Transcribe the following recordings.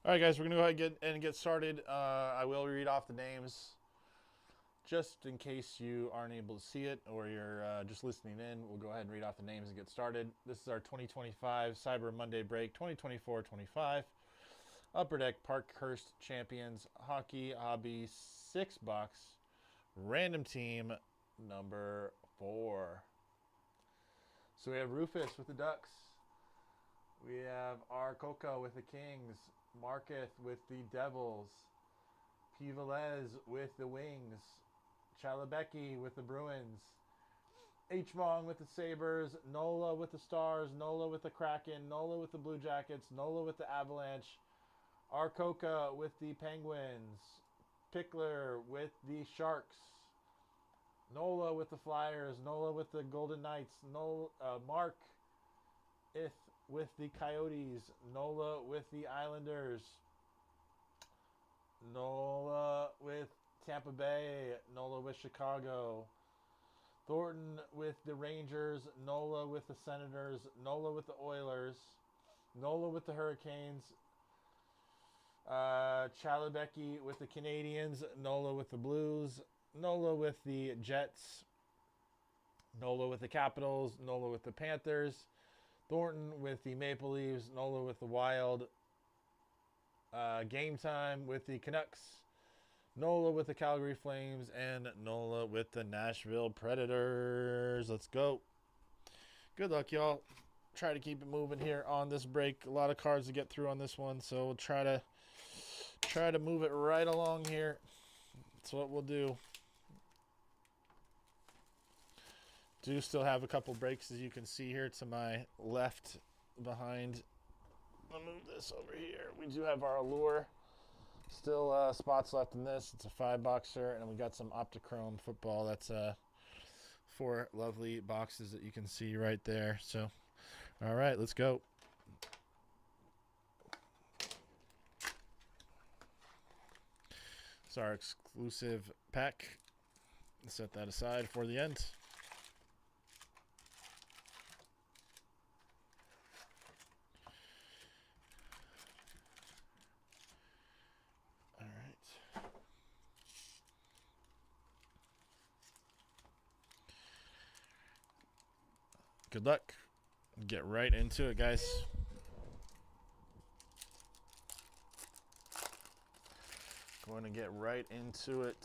All right, guys, we're gonna go ahead and get started. I will read off the names just in case you aren't able to see it or you're just listening in. We'll go ahead and read off the names and get started. This is our 2025 Cyber Monday break, 2024-25. Upper Deck Parkhurst Champions Hockey Hobby 6-box random team number 4. So we have Rufus with the Ducks. We have R. Coco with the Kings. Marketh with the Devils. P. Velez with the Wings. Chalabecki with the Bruins. H. Mong with the Sabres. Nola with the Stars. Nola with the Kraken. Nola with the Blue Jackets. Nola with the Avalanche. R. Coca with the Penguins. Pickler with the Sharks. Nola with the Flyers. Nola with the Golden Knights. Mark Ith with the Coyotes. Nola with the Islanders. Nola with Tampa Bay. Nola with Chicago. Thornton with the Rangers. Nola with the Senators. Nola with the Oilers. Nola with the Hurricanes. Chalabecki with the Canadiens. Nola with the Blues. Nola with the Jets. Nola with the Capitals. Nola with the Panthers. Thornton with the Maple Leafs. Nola with the Wild. Game Time with the Canucks. Nola with the Calgary Flames. And Nola with the Nashville Predators. Let's go. Good luck, y'all. Try to keep it moving here on this break. A lot of cards to get through on this one, so we'll try to move it right along here. That's what we'll do. Do still have a couple breaks, as you can see here to my left behind. I'll move this over here. We do have our Allure. Still spots left in this. It's a 5-boxer, and we got some Optichrome football. That's 4 lovely boxes that you can see right there. So, all right, let's go. It's our exclusive pack. Set that aside for the end. All right. Good luck. Get right into it, guys. Going to get right into it.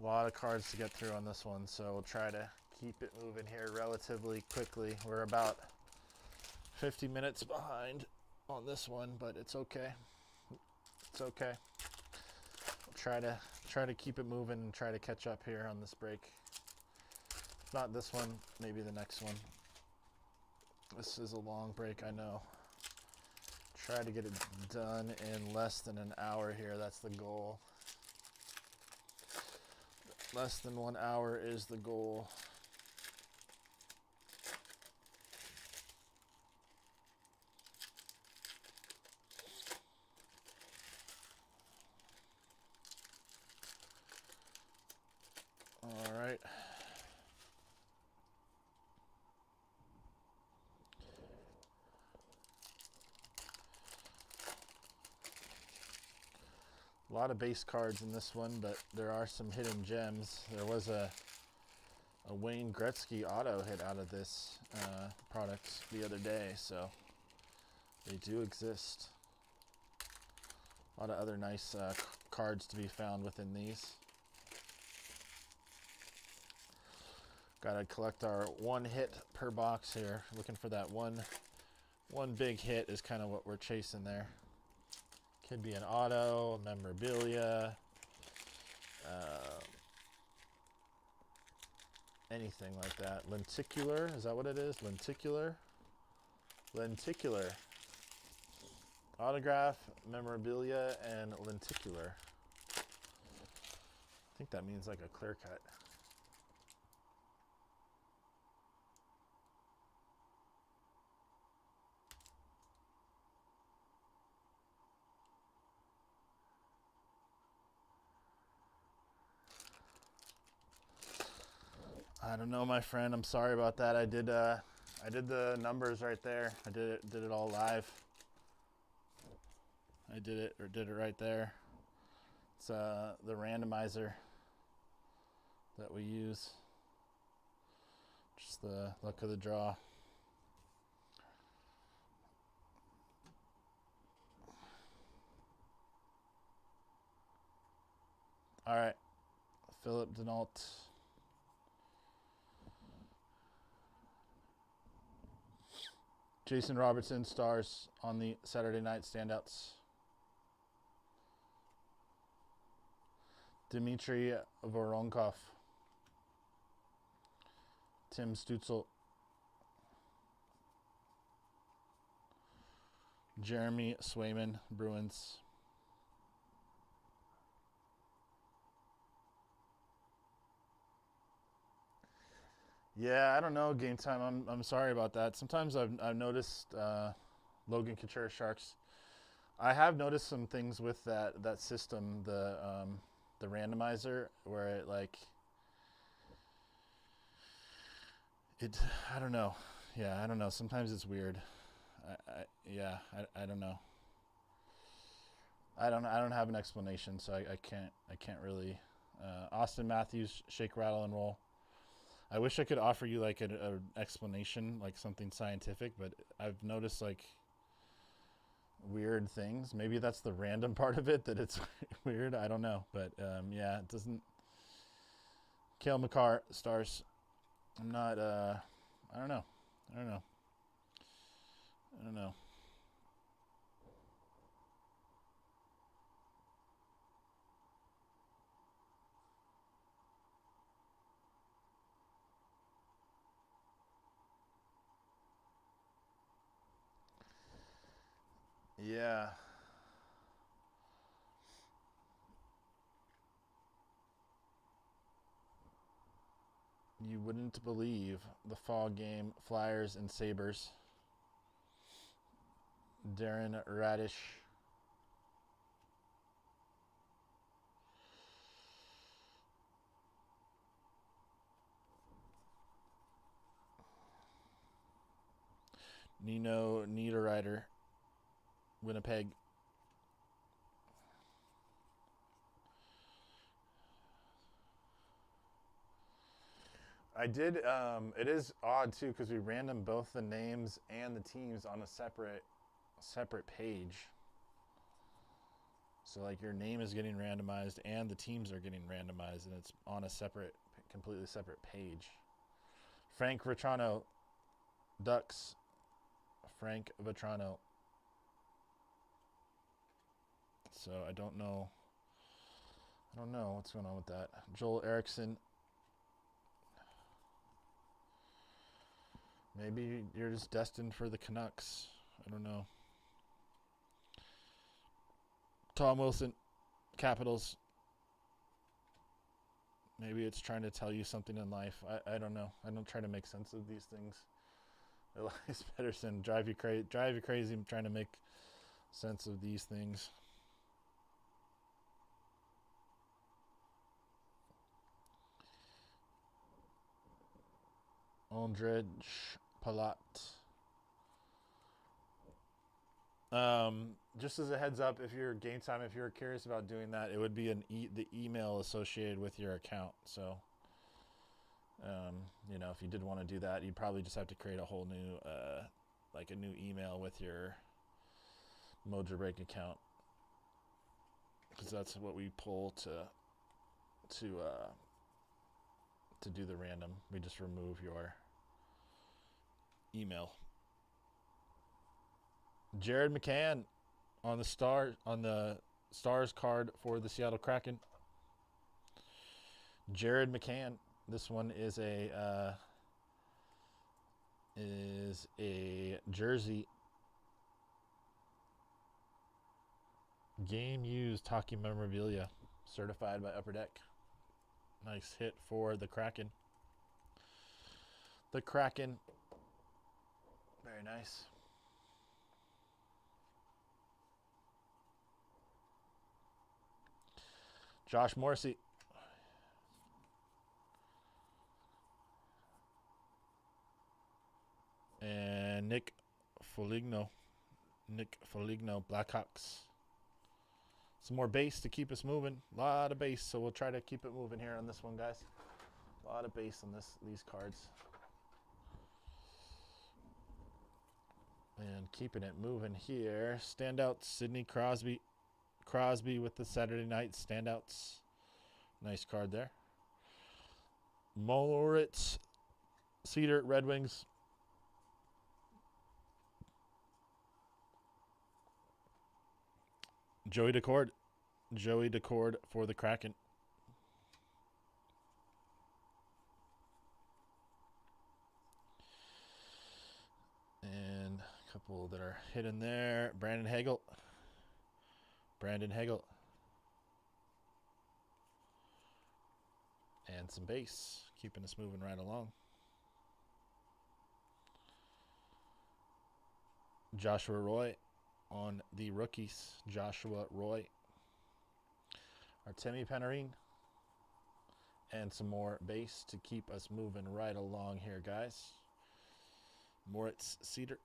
A lot of cards to get through on this one, so we'll try to keep it moving here relatively quickly. We're about 50 minutes behind on this one, but it's okay. It's okay. We'll try to keep it moving and try to catch up here on this break. If not this one, maybe the next one. This is a long break, I know. Try to get it done in less than an hour here. That's the goal. Less than 1 hour is the goal. All right. A lot of base cards in this one, but there are some hidden gems. There was a Wayne Gretzky auto hit out of this product the other day, so they do exist. A lot of other nice cards to be found within these. Got to collect our 1 hit per box here. Looking for that one big hit is kind of what we're chasing there. Could be an auto, memorabilia, anything like that. Lenticular, is that what it is? Lenticular? Lenticular. Autograph, memorabilia, and lenticular. I think that means like a clear cut. I don't know, my friend. I'm sorry about that. I did the numbers right there. I did it all live. I did it right there. It's the randomizer that we use. Just the luck of the draw. All right, Philip Denault. Jason Robertson stars on the Saturday night standouts. Dmitry Voronkov. Tim Stutzel. Jeremy Swayman, Bruins. Yeah, I don't know. Game time. I'm sorry about that. Sometimes I've noticed Logan Couture Sharks. I have noticed some things with that system, the randomizer, where it like it. I don't know. Yeah, I don't know. Sometimes it's weird. I don't know. I don't have an explanation, so I can't really. Austin Matthews, shake, rattle, and roll. I wish I could offer you like an explanation, like something scientific, but I've noticed like weird things. Maybe that's the random part of it, that it's weird. I don't know, but yeah, it doesn't. Cale Makar stars. I'm not. I don't know. I don't know. I don't know. Yeah. You wouldn't believe the fall game, Flyers and Sabres. Darren Radish. Nino Niederreiter, Winnipeg. I did. It is odd too because we random both the names and the teams on a separate page. So like your name is getting randomized and the teams are getting randomized, and it's on a completely separate page. Frank Vetrano, Ducks. Frank Vetrano. So I don't know. I don't know what's going on with that. Joel Erickson. Maybe you're just destined for the Canucks. I don't know. Tom Wilson, Capitals. Maybe it's trying to tell you something in life. I don't know. I don't try to make sense of these things. Elias Pettersson, drive you crazy. I'm trying to make sense of these things. Ondrej Palat. Just as a heads up, if you're game time, if you're curious about doing that, it would be the email associated with your account. So, if you did want to do that, you'd probably just have to create a whole new, like a new email with your Mojobreak account, because that's what we pull to do the random. We just remove your email. Jared McCann on the Stars card for the Seattle Kraken. Jared McCann. This one is a jersey. Game used hockey memorabilia, certified by Upper Deck. Nice hit for the Kraken. The Kraken. Very nice. Josh Morrissey. And Nick Foligno, Blackhawks. Some more base to keep us moving. A lot of base, so we'll try to keep it moving here on this one, guys. A lot of base on these cards. And keeping it moving here. Standouts, Sidney Crosby. Crosby with the Saturday night standouts. Nice card there. Moritz Cedar, Red Wings. Joey Decord. Joey Decord for the Kraken. And a couple that are hidden there. Brandon Hagel. Brandon Hagel. And some base. Keeping us moving right along. Joshua Roy on the rookies. Joshua Roy. Artemi Panarin. And some more base to keep us moving right along here, guys. Moritz Cedar.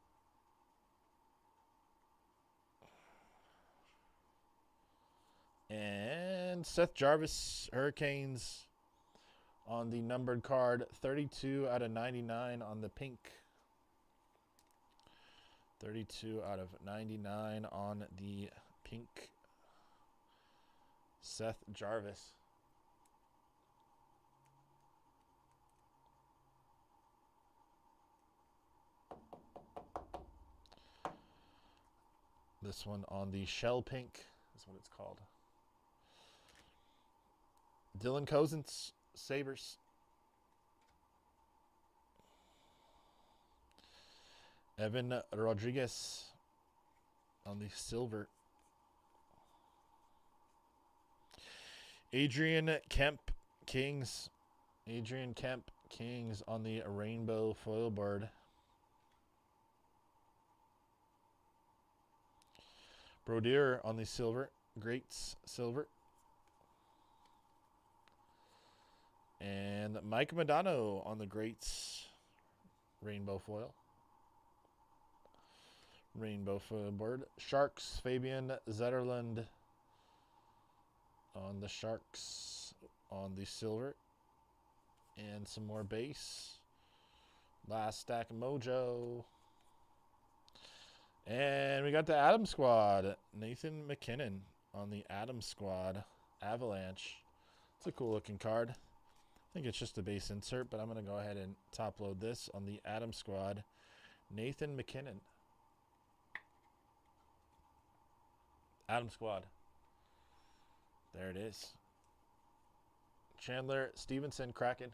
And Seth Jarvis, Hurricanes on the numbered card. 32 out of 99 on the pink. 32 out of 99 on the pink. Seth Jarvis. This one on the shell pink is what it's called. Dylan Cozens, Sabres. Evan Rodriguez on the silver. Adrian Kemp, Kings. Adrian Kemp, Kings on the rainbow foil board. Brodeur on the silver. Greats silver. And Mike Modano on the Greats rainbow foil. Rainbow foil board. Sharks, Fabian Zetterlund on the Sharks on the silver. And some more base. Last stack of Mojo. And we got the Adam Squad. Nathan McKinnon on the Adam Squad. Avalanche. It's a cool looking card. I think it's just a base insert, but I'm going to go ahead and top load this on the Adam Squad. Nathan McKinnon. Adam Squad. There it is. Chandler Stevenson, Kraken.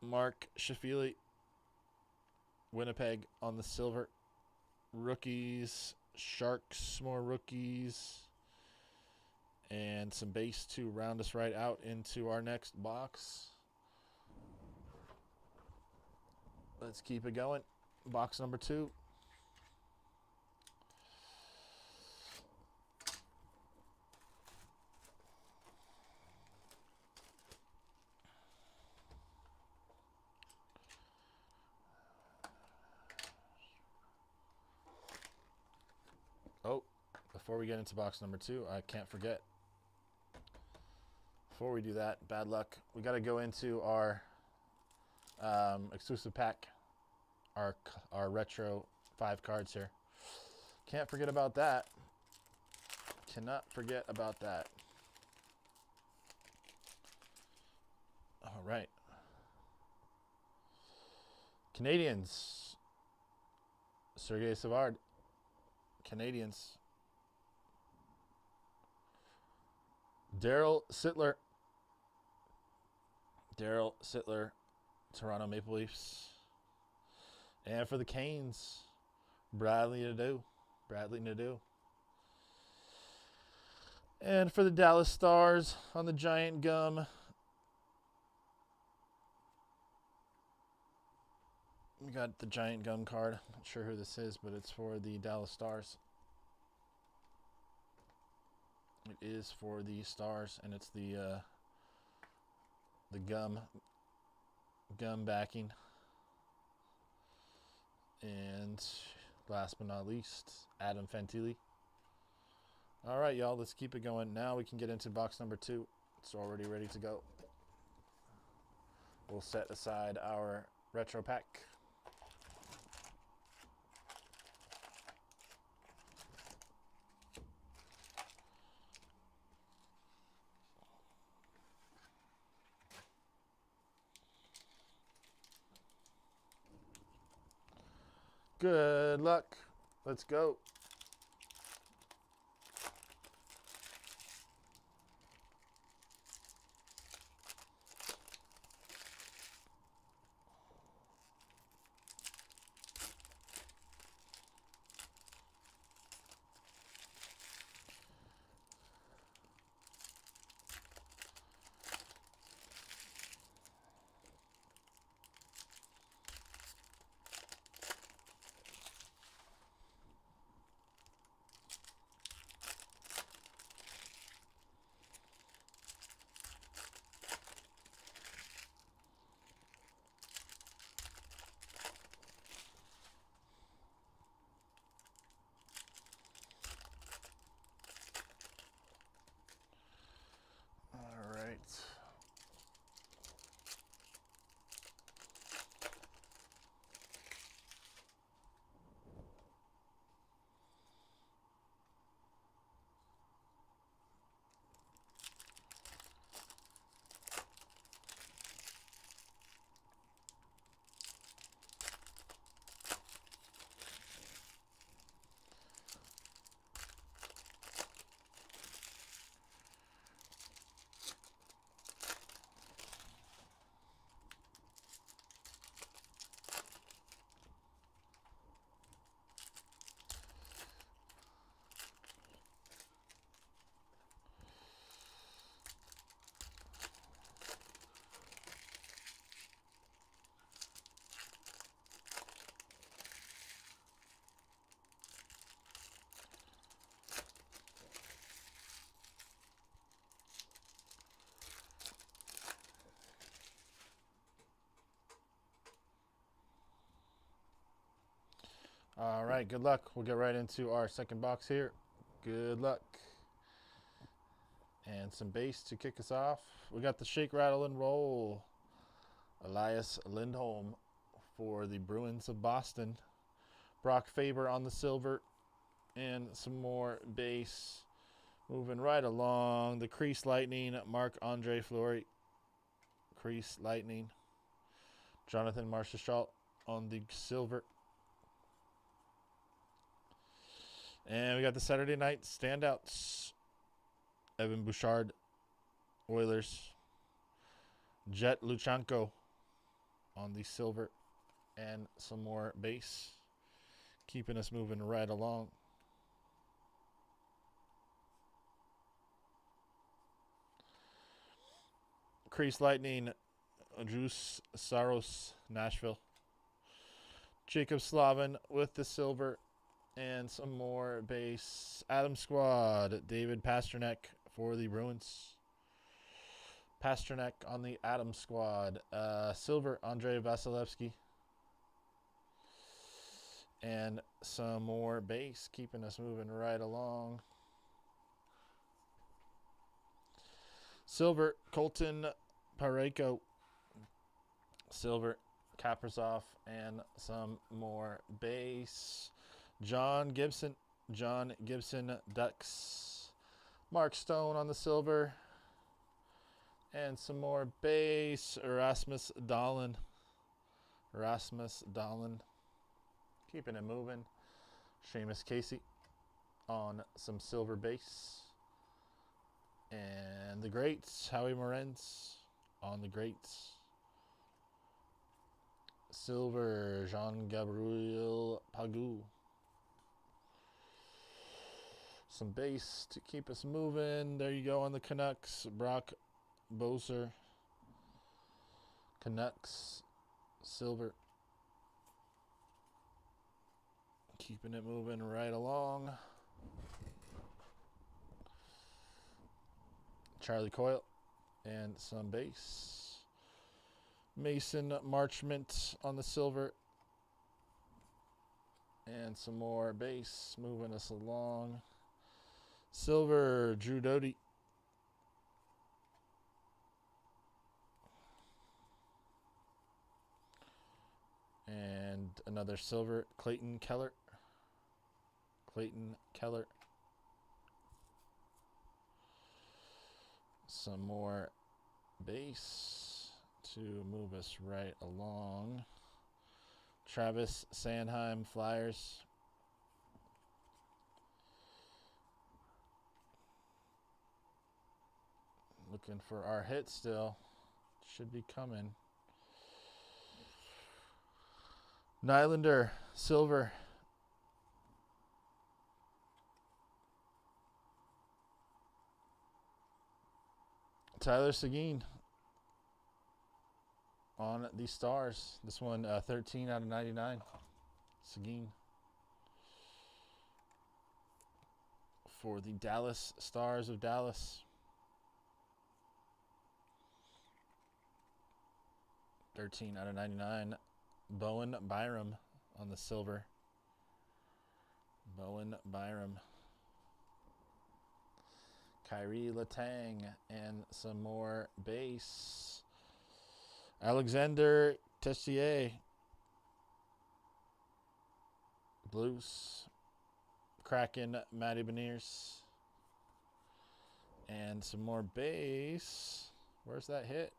Mark Shafili, Winnipeg on the silver. Rookies, Sharks, more rookies. And some base to round us right out into our next box. Let's keep it going. Box number 2. Oh, before we get into box number 2, I can't forget. Before we do that, bad luck. We got to go into our exclusive pack. Our retro 5 cards here. Can't forget about that. Cannot forget about that. All right. Canadians. Sergei Savard. Canadians. Daryl Sittler. Daryl Sittler. Toronto Maple Leafs. And for the Canes, Bradley Nadeau. Bradley Nadeau. And for the Dallas Stars on the Giant Gum, we got the Giant Gum card. Not sure who this is, but it's for the Dallas Stars. It is for the Stars, and it's the gum backing. And last but not least, Adam Fantilli. All right, y'all, let's keep it going. Now we can get into box number 2. It's already ready to go. We'll set aside our retro pack. Good luck. Let's go. All right, good luck. We'll get right into our second box here. Good luck. And some base to kick us off. We got the shake, rattle, and roll. Elias Lindholm for the Bruins of Boston. Brock Faber on the silver. And some more base. Moving right along. The Crease Lightning, Marc-Andre Fleury. Crease Lightning. Jonathan Marchessault on the silver. And we got the Saturday night standouts. Evan Bouchard, Oilers. Jet Luchanko on the silver. And some more base. Keeping us moving right along. Crease Lightning, Juice Saros, Nashville. Jacob Slavin with the silver. And some more base. Adam Squad, David Pastrnak for the Bruins. Pastrnak on the Adam Squad. Silver, Andrei Vasilevsky. And some more base, keeping us moving right along. Silver, Colton Parayko. Silver, Kaprizov. And some more base. John Gibson, Ducks. Mark Stone on the silver. And some more base. Erasmus Dahlin. Keeping it moving. Seamus Casey on some silver base. And the greats, Howie Morenz on the greats. Silver, Jean-Gabriel Pagou. Some base to keep us moving. There you go on the Canucks. Brock Boeser. Canucks. Silver. Keeping it moving right along. Charlie Coyle. And some base. Mason Marchment on the silver. And some more base moving us along. Silver, Drew Doughty. And another silver, Clayton Keller. Clayton Keller. Some more base to move us right along. Travis Sanheim, Flyers. Looking for our hit still. Should be coming. Nylander, silver. Tyler Seguin on the Stars. This one, 13 out of 99. Seguin. For the Dallas Stars of Dallas. 13 out of 99. Bowen Byram on the silver. Bowen Byram. Kyrie Letang and some more base. Alexander Tessier. Blues. Kraken Matty Beniers. And some more base. Where's that hit?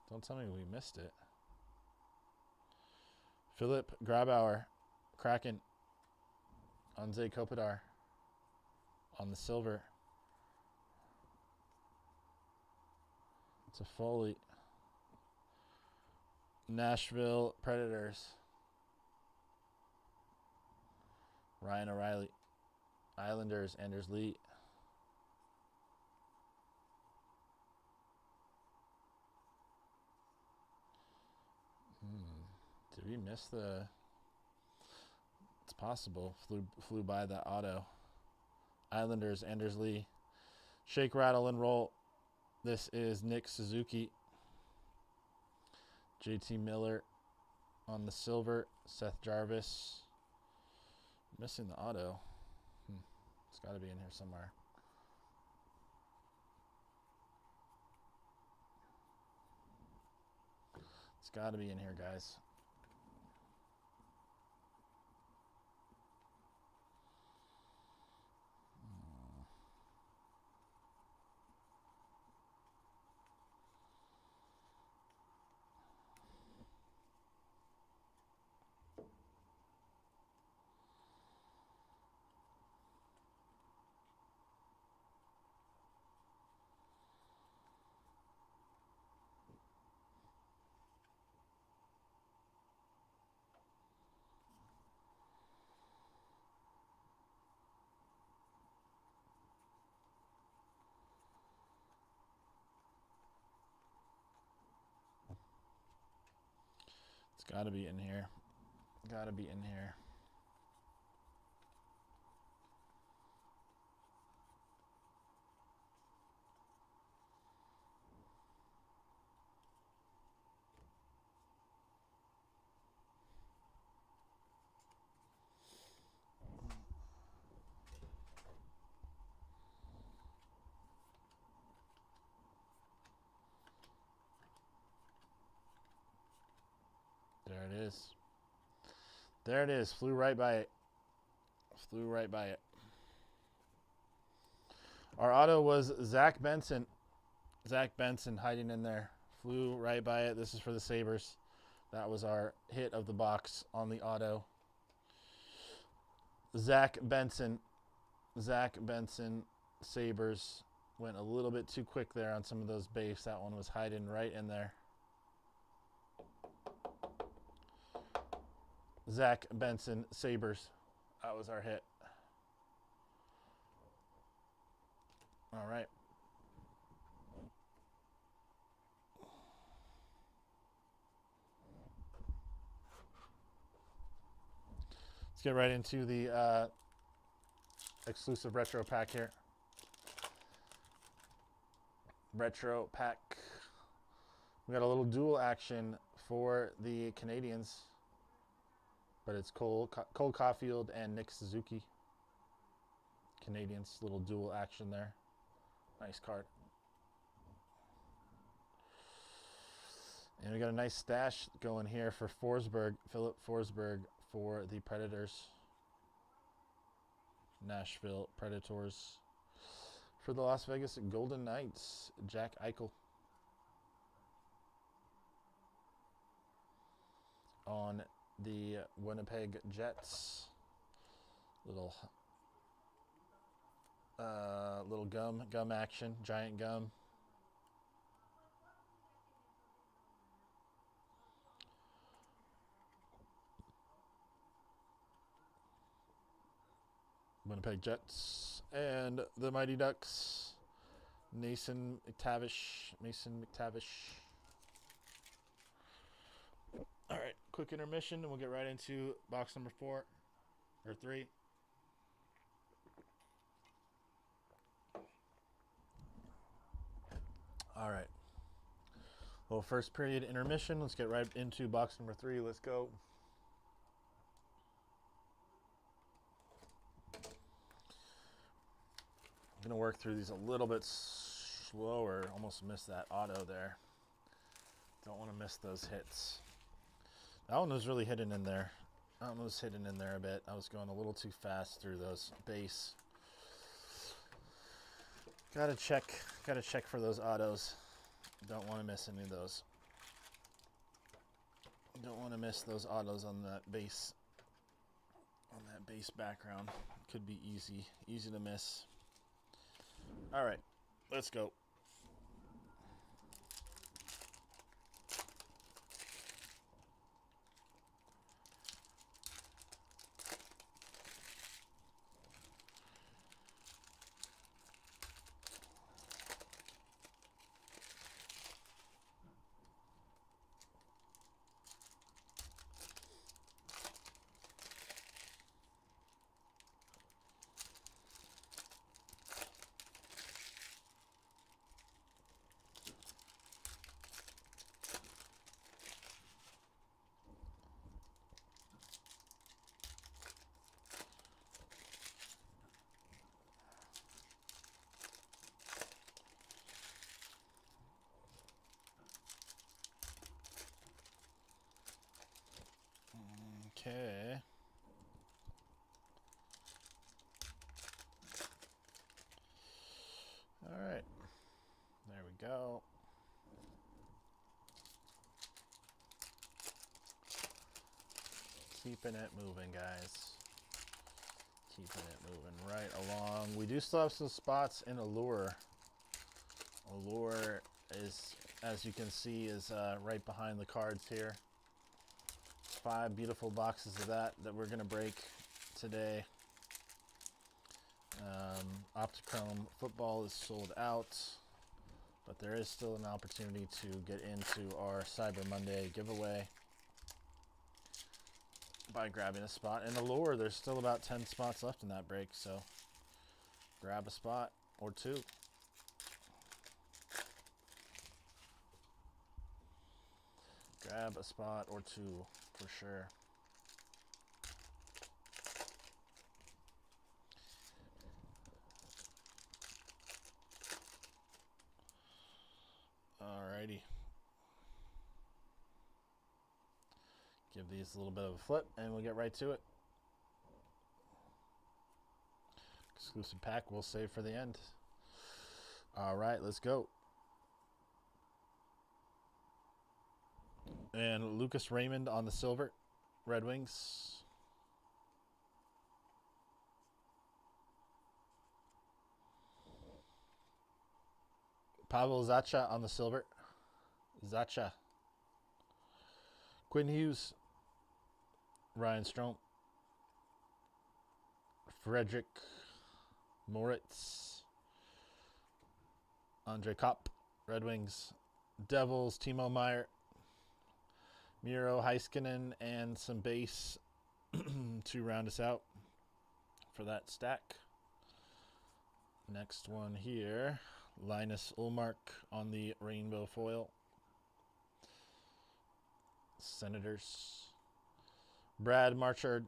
Don't tell me we missed it. Philip Grabauer. Kraken. Anze Kopitar on the silver. It's a Foley. Nashville Predators. Ryan O'Reilly. Islanders, Anders Lee. Did we miss the... It's possible. Flew by that auto. Islanders, Anders Lee. Shake, rattle, and roll. This is Nick Suzuki. JT Miller on the silver. Seth Jarvis. Missing the auto. It's got to be in here somewhere. It's got to be in here, guys. It's got to be in here. Got to be in here. There it is. There it is. Flew right by it. Flew right by it. Our auto was Zach Benson. Zach Benson hiding in there. Flew right by it. This is for the Sabres. That was our hit of the box on the auto. Zach Benson. Zach Benson. Sabres. Went a little bit too quick there on some of those base. That one was hiding right in there. Zach Benson, Sabres. That was our hit. All right. Let's get right into the exclusive retro pack here. Retro pack. We got a little dual action for the Canadians. but it's Cole Caulfield and Nick Suzuki. Canadians, little dual action there. Nice card. And we got a nice stash going here for Forsberg, Philip Forsberg for the Predators. Nashville Predators. For the Las Vegas Golden Knights, Jack Eichel. On the Winnipeg Jets, little gum action, giant gum. Winnipeg Jets and the Mighty Ducks, Mason McTavish. All right, quick intermission, and we'll get right into box number 4 or 3. All right. Well, first period intermission. Let's get right into box number 3. Let's go. I'm going to work through these a little bit slower. Almost missed that auto there. Don't want to miss those hits. That one was really hidden in there. Almost hidden in there a bit. I was going a little too fast through those base. Gotta check for those autos. Don't want to miss any of those. Don't want to miss those autos on that base. On that base background. Could be easy to miss. All right, let's go. Okay. All right. There we go. Keeping it moving, guys. Keeping it moving right along. We do still have some spots in Allure. Allure is, as you can see, is right behind the cards here. 5 beautiful boxes of that we're going to break today. Optichrome football is sold out, but there is still an opportunity to get into our Cyber Monday giveaway by grabbing a spot. And Allure, there's still about 10 spots left in that break, so grab a spot or 2. Grab a spot or 2 for sure. Alrighty. Give these a little bit of a flip and we'll get right to it. Exclusive pack we'll save for the end. Alright, let's go. And Lucas Raymond on the silver. Red Wings. Pavel Zacha on the silver. Zacha. Quinn Hughes. Ryan Strome. Frederick Moritz. Andre Kopp. Red Wings. Devils. Timo Meier. Miro Heiskanen and some base to round us out for that stack. Next one here, Linus Ullmark on the rainbow foil. Senators. Brad Marchard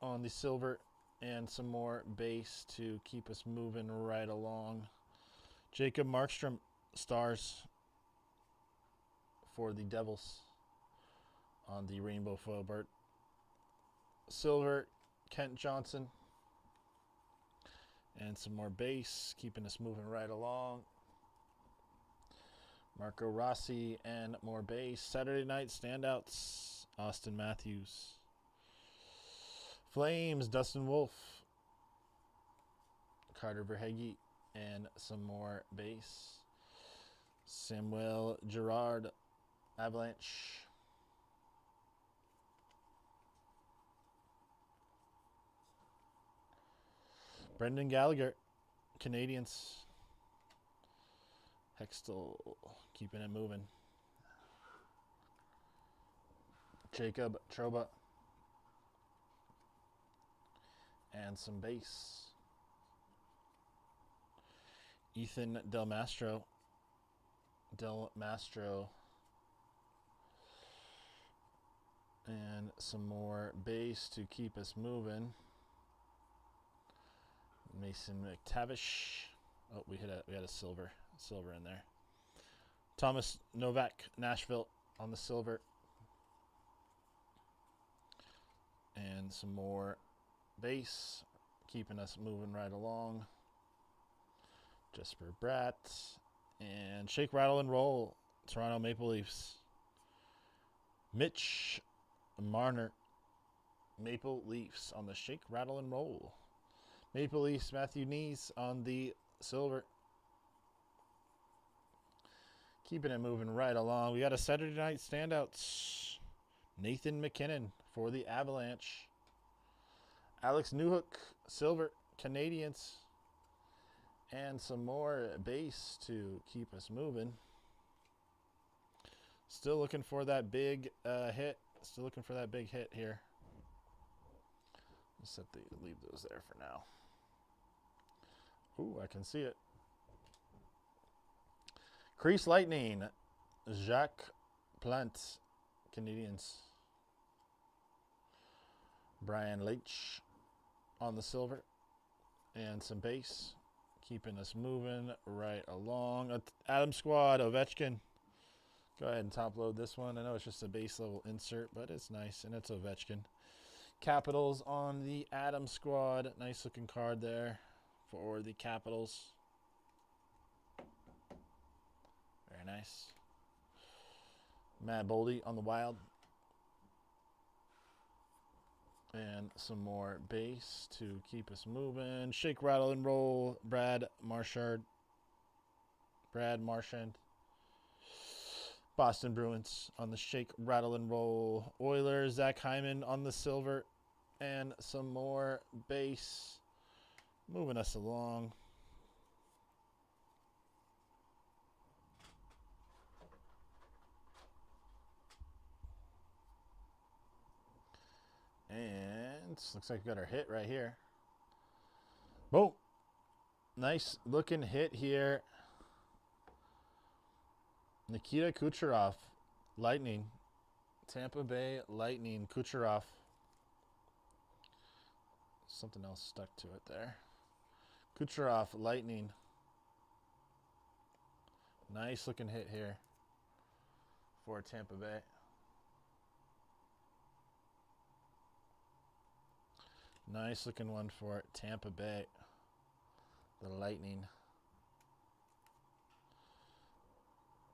on the silver, and some more base to keep us moving right along. Jacob Markstrom, stars for the Devils on the rainbow foil Bart. Silver, Kent Johnson, and some more base, keeping us moving right along. Marco Rossi and more base. Saturday night standouts, Austin Matthews. Flames, Dustin Wolf, Carter Verhage, and some more base. Samuel Girard, Avalanche. Brendan Gallagher, Canadians. Hextall, keeping it moving. Jacob Troba, and some base. Ethan Del Mastro, and some more base to keep us moving. Mason McTavish. Oh, we had a silver in there. Thomas Novak, Nashville, on the silver, and some more base, keeping us moving right along. Jesper Bratt, and Shake, Rattle, and Roll, Toronto Maple Leafs. Mitch Marner, Maple Leafs, on the Shake, Rattle, and Roll. Maple Leafs, Matthew Nees on the silver. Keeping it moving right along. We got a Saturday night standouts. Nathan McKinnon for the Avalanche. Alex Newhook, silver, Canadians. And some more base to keep us moving. Still looking for that big hit. Still looking for that big hit here. Let's leave those there for now. Ooh, I can see it. Crease Lightning, Jacques Plante, Canadians. Brian Leitch on the silver, and some base, keeping us moving right along. Adam Squad, Ovechkin. Go ahead and top load this one. I know it's just a base level insert, but it's nice, and it's Ovechkin. Capitals on the Adam Squad. Nice looking card there for the Capitals. Very nice. Matt Boldy on the Wild. And some more base to keep us moving. Shake, Rattle, and Roll, Brad Marchand. Boston Bruins on the Shake, Rattle, and Roll. Oilers, Zach Hyman on the silver. And some more base. Moving us along. And looks like we got our hit right here. Boom. Nice looking hit here. Nikita Kucherov, Lightning. Tampa Bay Lightning, Kucherov. Something else stuck to it there. Kucherov, Lightning. Nice looking hit here for Tampa Bay. Nice looking one for Tampa Bay. The Lightning.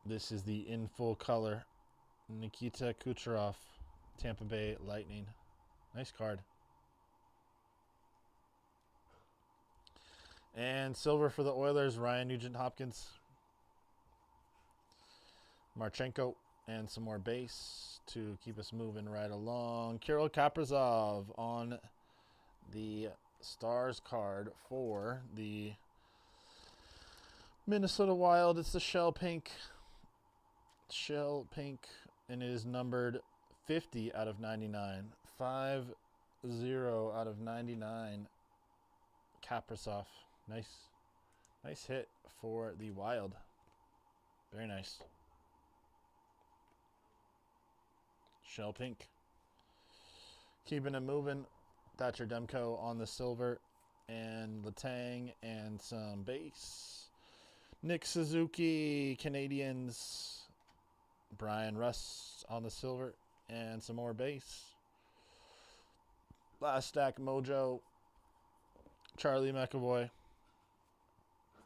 This is the in full color Nikita Kucherov, Tampa Bay Lightning. Nice card. And silver for the Oilers, Ryan Nugent-Hopkins. Marchenko, and some more base to keep us moving right along. Kirill Kaprizov on the Stars card for the Minnesota Wild. It's the shell pink, and it is numbered 50 out of 99. 50 out of 99. Kaprizov. Nice hit for the Wild. Very nice. Shell pink. Keeping it moving. Thatcher Demko on the silver. And Letang and some base. Nick Suzuki, Canadians. Brian Russ on the silver. And some more base. Last stack, Mojo. Charlie McAvoy.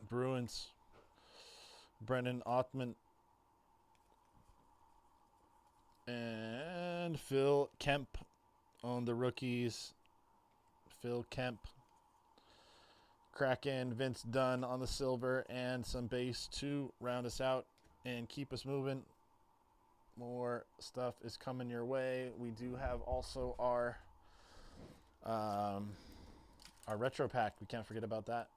Bruins. Brendan Othman. And Phil Kemp on the rookies. Phil Kemp. Kraken, Vince Dunn on the silver. And some base to round us out and keep us moving. More stuff is coming your way. We do have also our retro pack. We can't forget about that.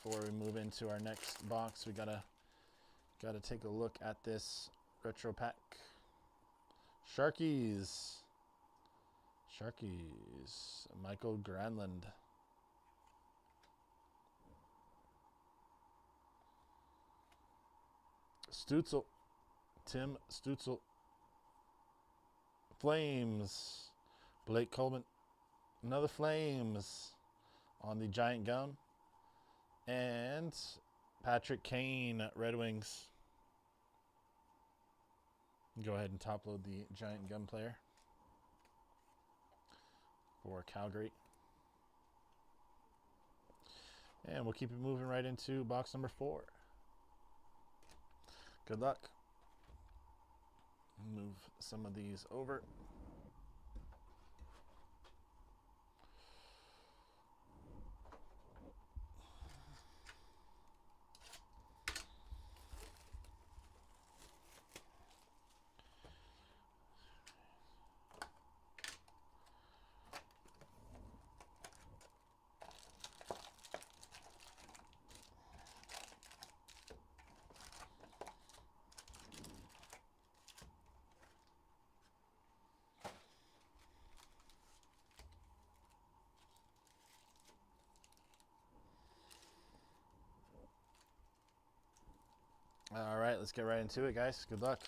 Before we move into our next box, we gotta take a look at this retro pack. Sharkies, Michael Granlund. Stutzel, Tim Stutzel. Flames, Blake Coleman. Another Flames on the Giant Gum. And Patrick Kane, Red Wings. Go ahead and top load the Giant Gun player for Calgary. And we'll keep it moving right into box number 4. Good luck. Move some of these over. All right, let's get right into it, guys. Good luck.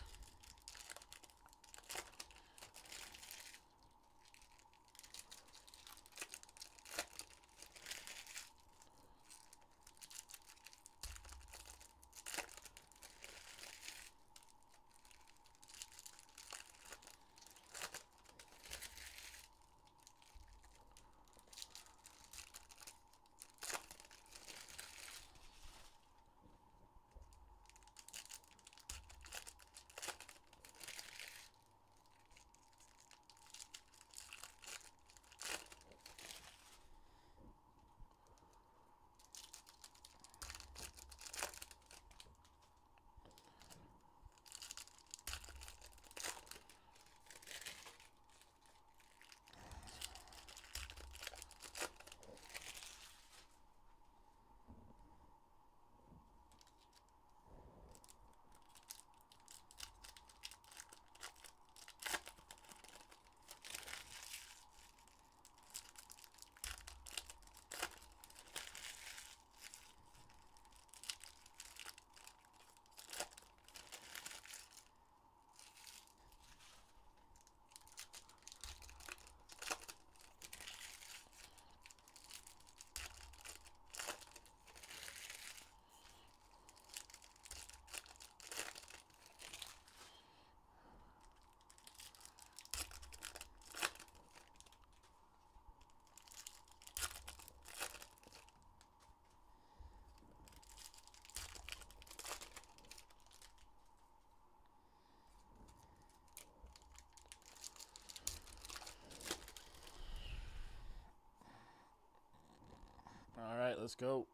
All right, let's go.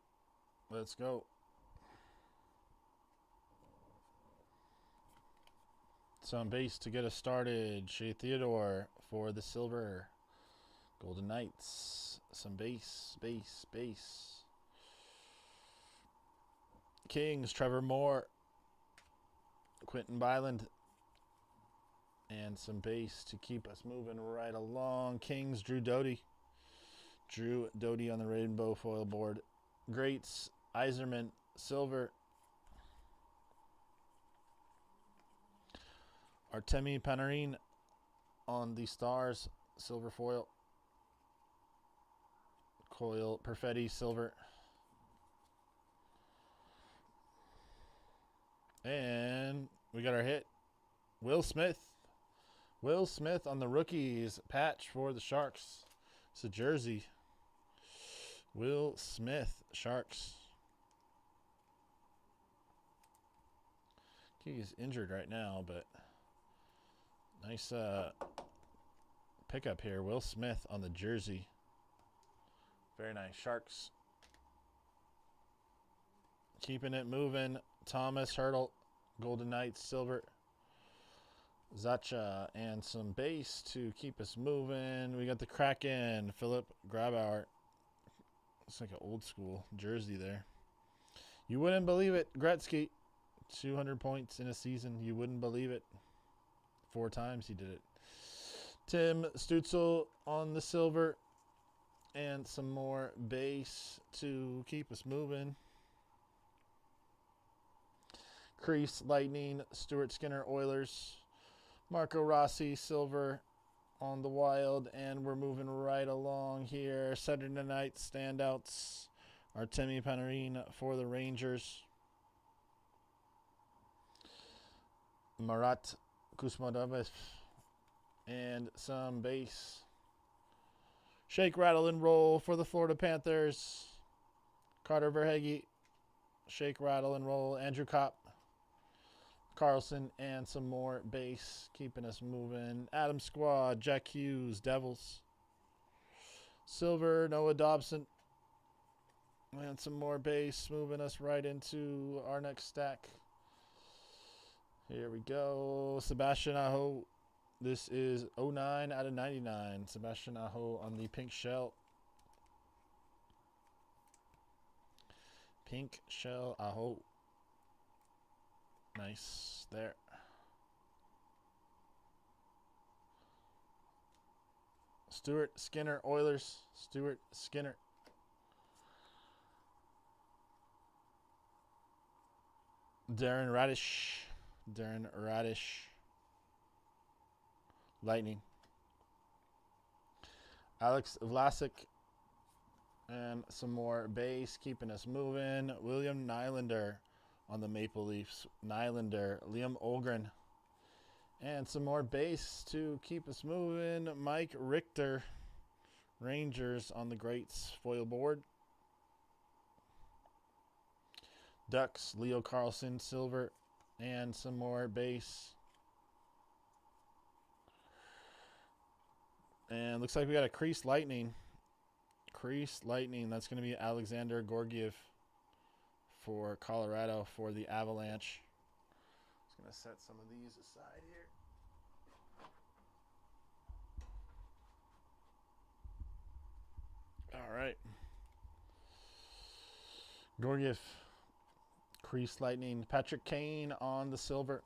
Let's go. Some base to get us started. Shea Theodore for the silver. Golden Knights. Some base. Kings, Trevor Moore. Quentin Byland. And some base to keep us moving right along. Kings, Drew Doughty. Drew Doughty on the rainbow foil board. Greats, Yzerman, silver. Artemi Panarin on the stars, silver foil. Coil Perfetti silver. And we got our hit. Will Smith. Will Smith on the rookies patch for the Sharks. It's a jersey. Will Smith, Sharks. He's injured right now, but nice pickup here. Will Smith on the jersey. Very nice. Sharks. Keeping it moving. Thomas Hurdle, Golden Knights, silver. Zacha, and some base to keep us moving. We got the Kraken, Philip Grabauer. It's like an old school jersey there. You wouldn't believe it. Gretzky, 200 points in a season. You wouldn't believe it. 4 times he did it. Tim Stützle on the silver. And some more base to keep us moving. Crease, Lightning, Stuart Skinner, Oilers. Marco Rossi, silver on the Wild. And we're moving right along here. Saturday night standouts. Artemi Panarin for the Rangers. Marat Kusmadovich. And some base. Shake, rattle, and roll for the Florida Panthers. Carter Verhaeghe. Shake, rattle, and roll. Andrew Kopp. Carlson, and some more base. Keeping us moving. Adam Squad. Jack Hughes. Devils. Silver. Noah Dobson. And some more base. Moving us right into our next stack. Here we go. Sebastian Aho. This is 09 out of 99. Sebastian Aho on the pink shell. Pink shell Aho. Nice there. Stuart Skinner, Oilers. Stuart Skinner. Darren Radish. Darren Radish. Lightning. Alex Vlasic. And some more base keeping us moving. William Nylander on the Maple Leafs. Nylander. Liam Olgren. And some more base to keep us moving. Mike Richter. Rangers on the Greats foil board. Ducks. Leo Carlson. Silver. And some more base. And looks like we got a Crease Lightning. Crease Lightning. That's going to be Alexander Gorgiev for Colorado for the Avalanche. Just going to set some of these aside here. All right. Gorgiev. Crease Lightning. Patrick Kane on the silver.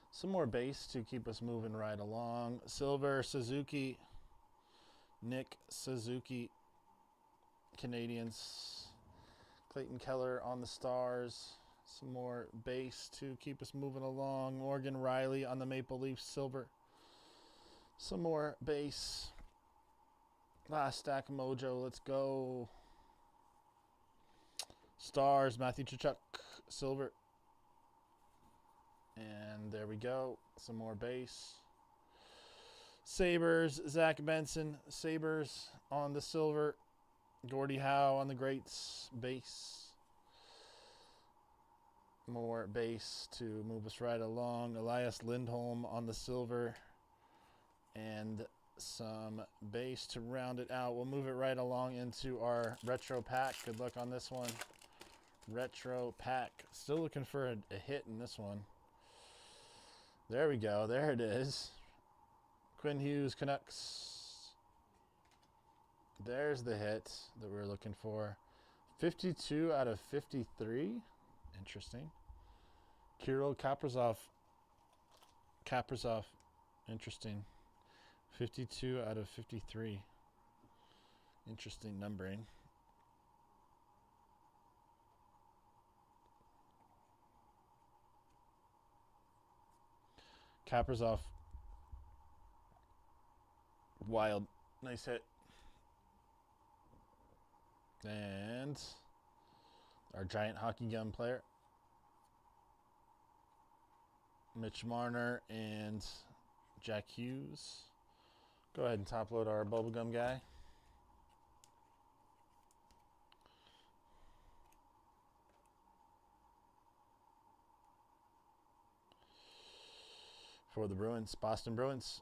Some more base to keep us moving right along. Silver, Suzuki. Nick Suzuki. Canadians. Clayton Keller on the Stars. Some more base to keep us moving along. Morgan Riley on the Maple Leafs, silver. Some more base. Last stack Mojo. Let's go. Stars, Matthew Tkachuk, silver. And there we go. Some more base. Sabres, Zach Benson. Sabres on the silver. Gordie Howe on the Greats. Base. More base to move us right along. Elias Lindholm on the silver. And some base to round it out. We'll move it right along into our retro pack. Good luck on this one. Retro pack. Still looking for a hit in this one. There we go. There it is. Quinn Hughes, Canucks. There's the hit that we're looking for. 52 out of 53. Interesting. Kirill Kaprizov. Interesting. 52 out of 53. Interesting numbering. Kaprizov Wild. Nice hit. And our giant hockey gun player, Mitch Marner and Jack Hughes. Go ahead and top load our bubblegum guy. For the Bruins, Boston Bruins.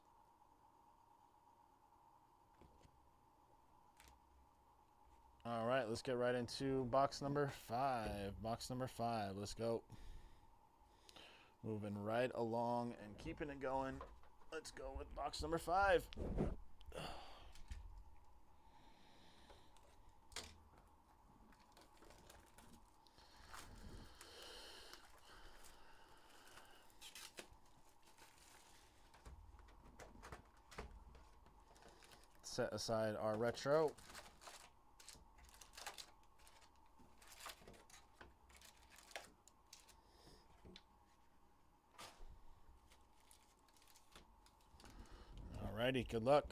All right, let's get right into box number 5. Box number 5, let's go. Moving right along and keeping it going. Let's go with box number 5. Set aside our retro. Alrighty, good luck.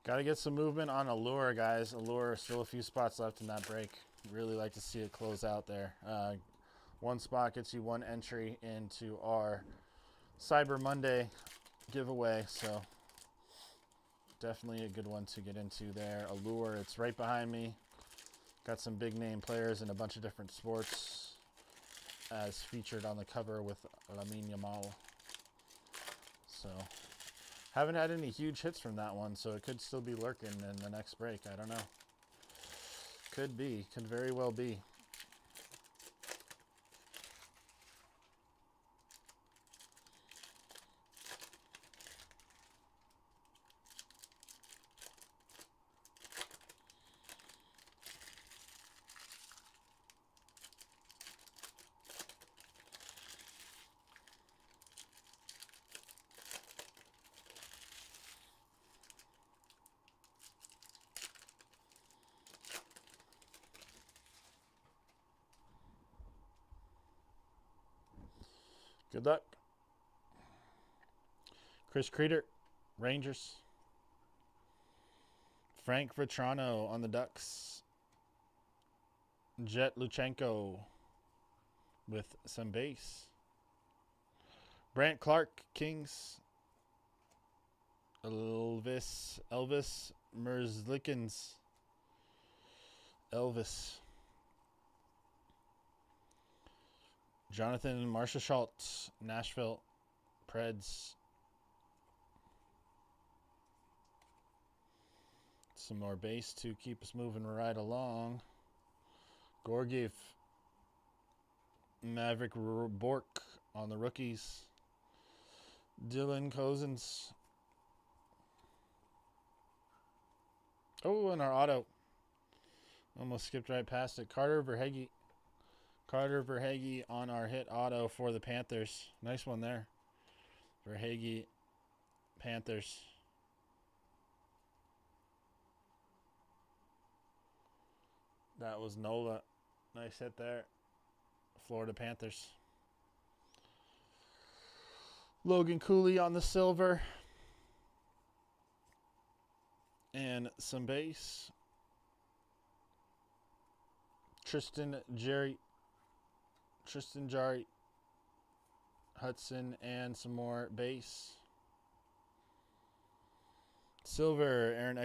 Got to get some movement on Allure, guys. Allure, still a few spots left in that break. Really like to see it close out there. One spot gets you one entry into our Cyber Monday giveaway, so definitely a good one to get into there. Allure, it's right behind me. Got some big name players in a bunch of different sports as featured on the cover with Lamine Yamal. So haven't had any huge hits from that one, so it could still be lurking in the next break. I don't know. Could be. Could very well be. Good luck. Chris Kreider, Rangers. Frank Vetrano on the Ducks. Jet Luchenko with some base. Brant Clark, Kings. Elvis Merzlikins. Elvis. Jonathan Marshall-Schultz, Nashville Preds. Some more base to keep us moving right along. Gorgiev, Maverick Bork on the rookies. Dylan Cozens. Oh, and our auto. Almost skipped right past it. Carter Verhaeghe on our hit auto for the Panthers. Nice one there. Verhaeghe, Panthers. That was Nola. Nice hit there. Florida Panthers. Logan Cooley on the silver. And some base. Tristan Jarry, Hudson, and some more base. Silver, Aaron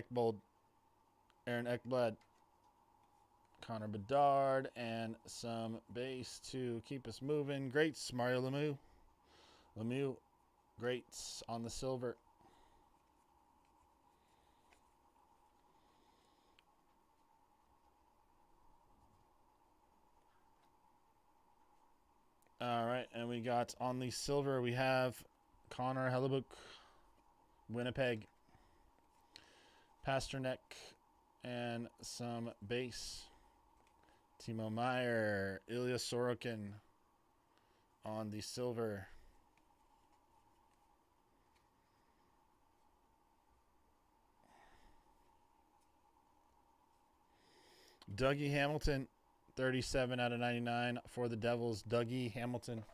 Ekblad, Connor Bedard, and some base to keep us moving. Greats, Mario Lemieux, Greats on the silver. All right, and we got on the silver, we have Connor Hellebuyck, Winnipeg, Pasternak, and some base. Timo Meier, Ilya Sorokin on the silver. Dougie Hamilton, 37 out of 99 for the Devils. Dougie Hamilton.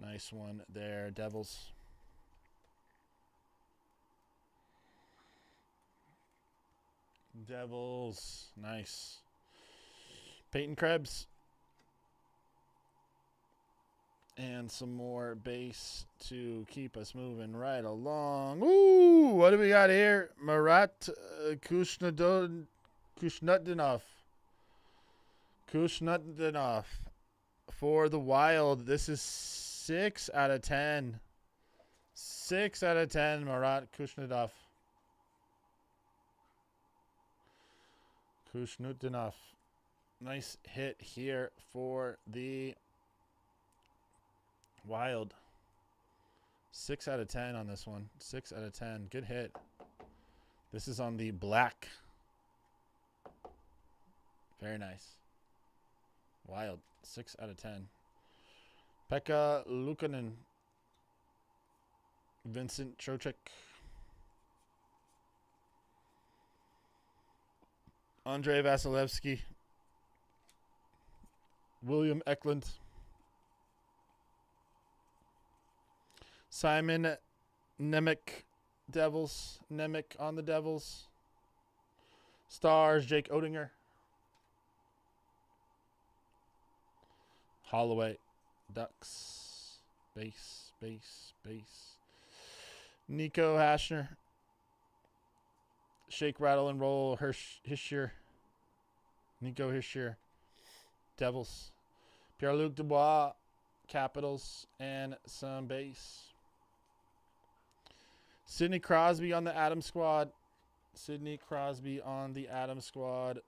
Nice one there, Devils. Devils. Nice. Peyton Krebs. And some more base to keep us moving right along. Ooh, what do we got here? Marat Kushnutdinov. Kushnutdinov for the Wild. This is 6 out of 10. 6 out of 10, Marat Kushnutdinov. Kushnutdinov. Nice hit here for the Wild. 6 out of 10 on this one. 6 out of 10. Good hit. This is on the black. Very nice. Wild. 6 out of 10. Pekka Luukkonen. Vincent Trocheck. Andrei Vasilevsky. William Eklund. Simon Nemec, Devils. Nemec on the Devils. Stars, Jake Oettinger. Holloway, Ducks. Base. Nico Hashner. Shake, rattle, and roll. Hischier. Nico Hischier. Devils. Pierre-Luc Dubois. Capitals. And some base. Sidney Crosby on the Adam squad. Sidney Crosby on the Adam squad.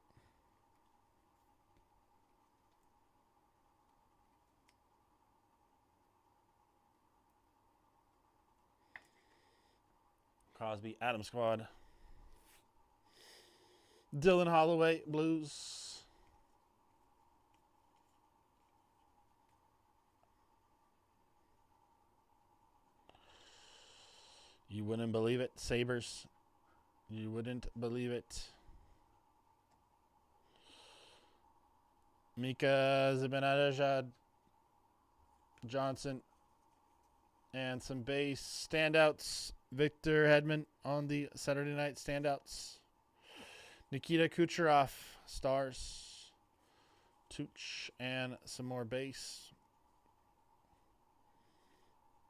Crosby, Adam squad. Dylan Holloway, Blues. You wouldn't believe it. Sabres. You wouldn't believe it. Mika Zibanejad. Johnson. And some base standouts. Victor Hedman on the Saturday night standouts. Nikita Kucherov. Stars. Tooch. And some more base.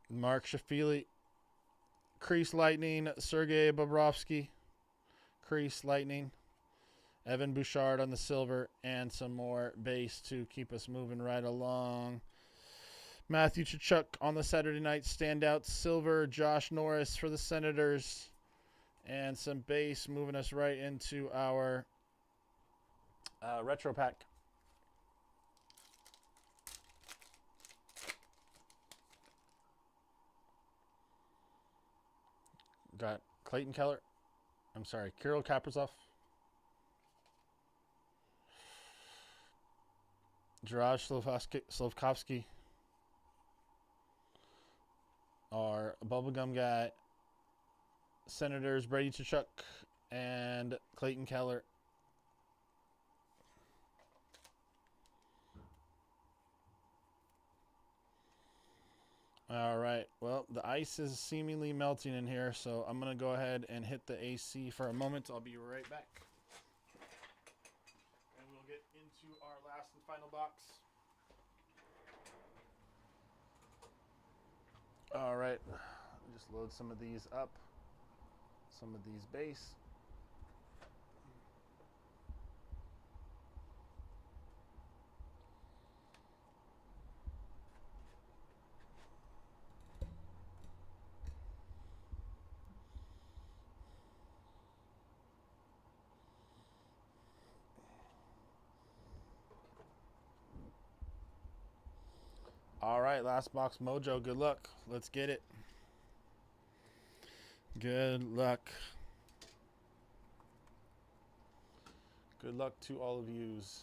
Mark Shafili. Crease Lightning, Sergei Bobrovsky. Crease Lightning. Evan Bouchard on the silver. And some more base to keep us moving right along. Matthew Tkachuk on the Saturday night standout. Silver, Josh Norris for the Senators. And some base moving us right into our retro pack. Got Clayton Keller. I'm sorry, Kirill Kaprizov. Jaraj Slavkovsky. Our bubblegum guy. Senators, Brady Tkachuk and Clayton Keller. All right. Well, the ice is seemingly melting in here, so I'm going to go ahead and hit the AC for a moment. I'll be right back. And we'll get into our last and final box. All right. Just load some of these up. Some of these base. right, last box Mojo. Good luck. Let's get it. Good luck. Good luck to all of yous.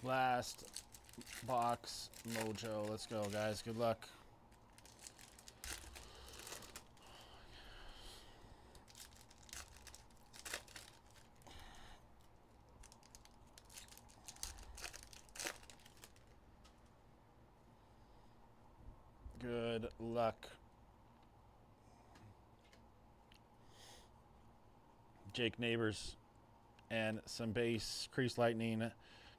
Last box Mojo. Let's go, guys. Good luck. Good luck. Jake Neighbors and some base. Crease Lightning.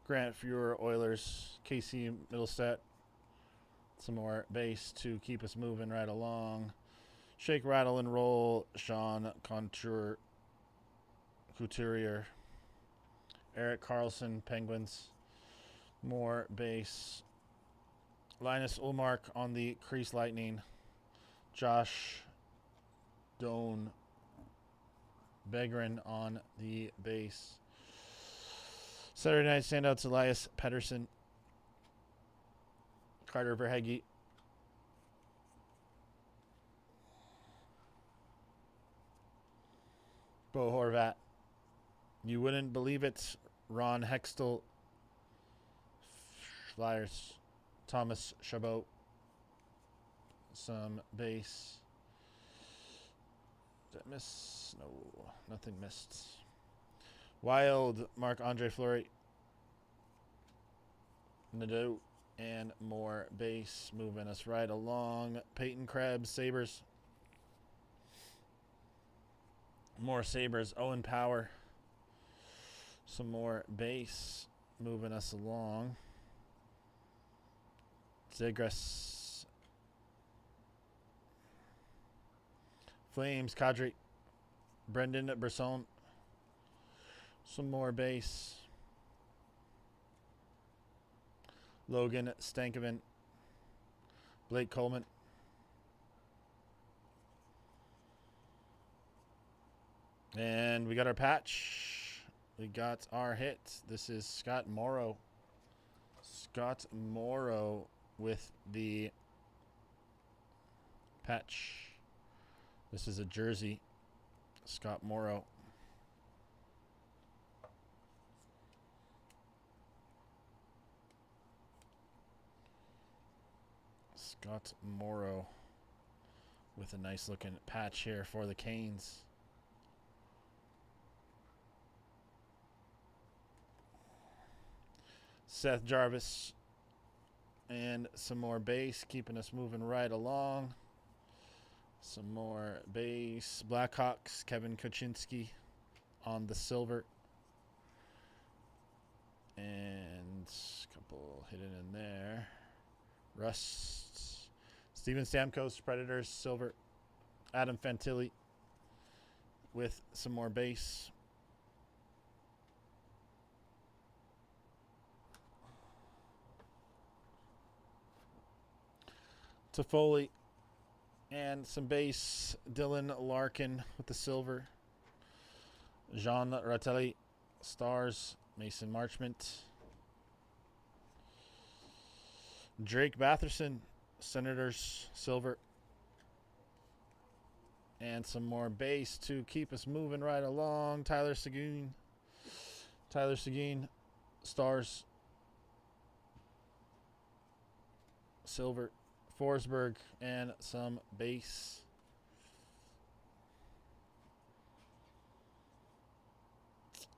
Grant Fuhrer, Oilers. Casey Middlestat. Some more base to keep us moving right along. Shake, Rattle, and Roll. Sean Couturier. Eric Carlson, Penguins. More base. Linus Ullmark on the Crease Lightning. Josh Doan Begren on the base. Saturday night standouts, Elias Pettersson. Carter Verhage. Bo Horvat. You wouldn't believe it. Ron Hextall. Flyers. Thomas Chabot. Some base. Did I miss? No, nothing missed. Wild. Marc-Andre Fleury. Nadeau. And more base. Moving us right along. Peyton Krebs. Sabres. More Sabres. Owen Power. Some more base. Moving us along. Zegras. Flames. Kadri. Brendan Brisson. Some more base. Logan Stankoven. Blake Coleman. And we got our patch. We got our hit. This is Scott Morrow. Scott Morrow with the patch. This is a jersey. Scott Morrow. Scott Morrow. with a nice looking patch here for the Canes. Seth Jarvis and some more base, keeping us moving right along. Some more base. Blackhawks, Kevin Kuczynski on the silver. And a couple hidden in there. Rust. Steven Stamkos, Predators, silver. Adam Fantilli with some more base. Toffoli and some base. Dylan Larkin with the silver. Jean Ratelli, Stars. Mason Marchment. Drake Batherson, Senators, silver. And some more base to keep us moving right along. Tyler Seguin, Stars, silver. Forsberg and some base.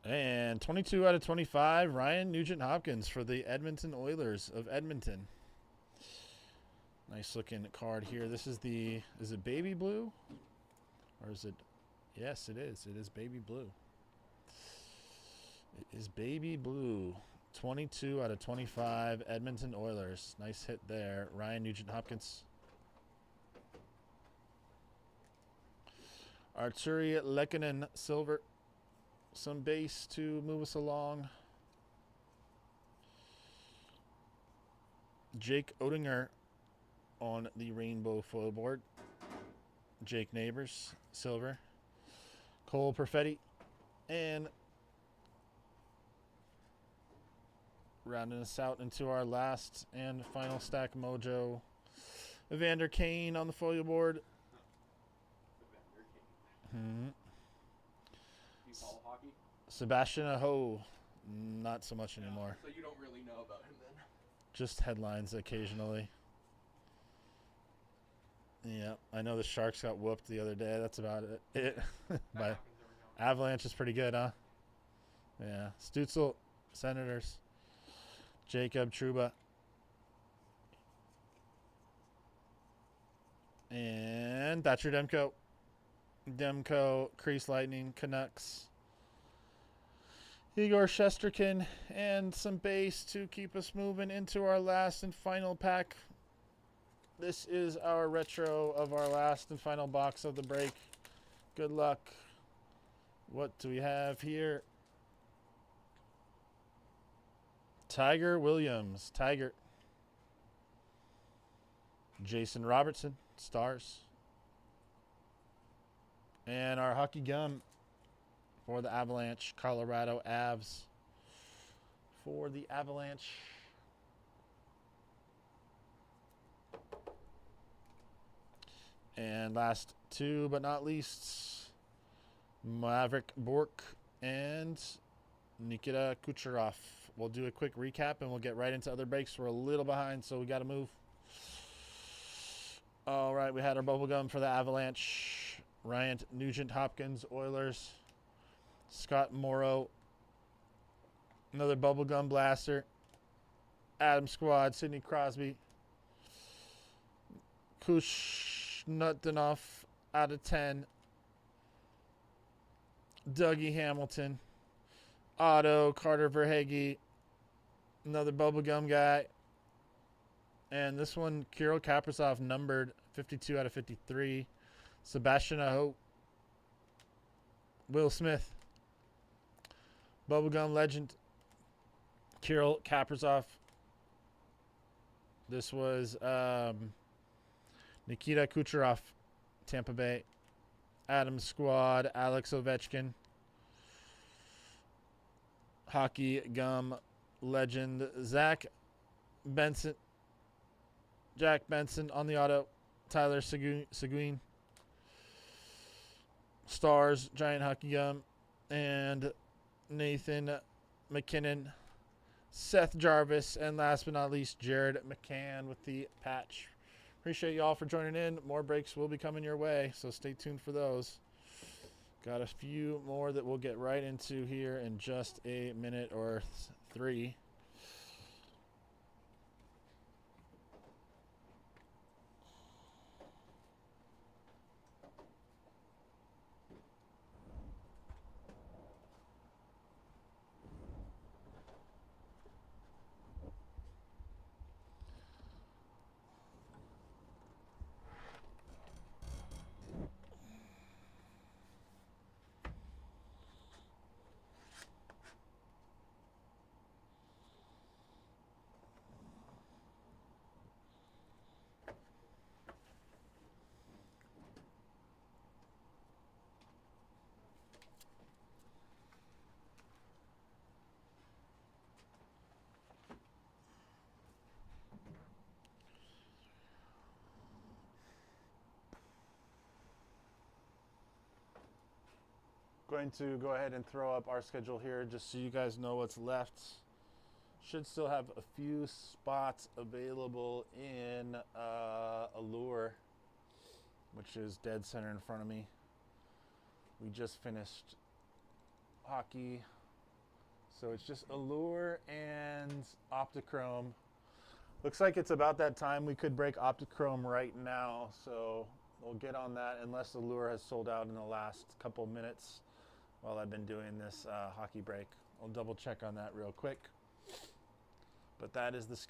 And 22 out of 25, Ryan Nugent-Hopkins for the Edmonton Oilers of Edmonton. Nice looking card here. This is the, is it baby blue? Or is it, yes it is. It is baby blue. It is baby blue. 22 out of 25, Edmonton Oilers. Nice hit there. Ryan Nugent-Hopkins. Arturi Lehkonen, silver. Some base to move us along. Jake Oettinger on the rainbow foil board. Jake Neighbors, silver. Cole Perfetti. And rounding us out into our last and final stack mojo. Evander Kane on the foil board. Do you follow hockey? Sebastian Aho. Not so much anymore. So you don't really know about him then? Just headlines occasionally. Yeah, I know the Sharks got whooped the other day. That's about it. By Avalanche is pretty good, huh? Yeah. Stutzel, Senators. Jacob Trouba. And Thatcher Demko. Demko, Crease Lightning, Canucks. Igor Shesterkin, and some base to keep us moving into our last and final pack. This is our retro of our last and final box of the break. Good luck. What do we have here? Tiger Williams. Tiger. Jason Robertson. Stars. And our hockey gum for the Avalanche. Colorado Avs. For the Avalanche. And last two, but not least, Maverick Bork and Nikita Kucherov. We'll do a quick recap and we'll get right into other breaks. We're a little behind, so we got to move. All right, we had our bubblegum for the Avalanche. Ryan Nugent-Hopkins, Oilers. Scott Morrow. Another bubblegum blaster. Adam Squad, Sidney Crosby. Kushnutdanoff out of 10. Dougie Hamilton. Otto, Carter Verhaeghe. Another bubblegum guy. And this one, Kirill Kaprizov, numbered 52 out of 53. Sebastian Aho. Will Smith. Bubblegum legend. Kirill Kaprizov. This was Nikita Kucherov, Tampa Bay. Adam Squad, Alex Ovechkin. Hockey gum legend Jack Benson on the auto. Tyler Seguin. Stars, Giant Hockey Gum. And Nathan McKinnon. Seth Jarvis. And last but not least, Jared McCann with the patch Appreciate y'all for joining in. More breaks will be coming your way, so stay tuned for those. Got a few more that we'll get right into here in just a minute or three. Going to go ahead and throw up our schedule here just so you guys know what's left. Should still have a few spots available in Allure, which is dead center in front of me. We just finished hockey, so it's just Allure and Optichrome. Looks like it's about that time. We could break Optichrome right now, so we'll get on that unless Allure has sold out in the last couple minutes while I've been doing this hockey break. I'll double check on that real quick. But that is the schedule.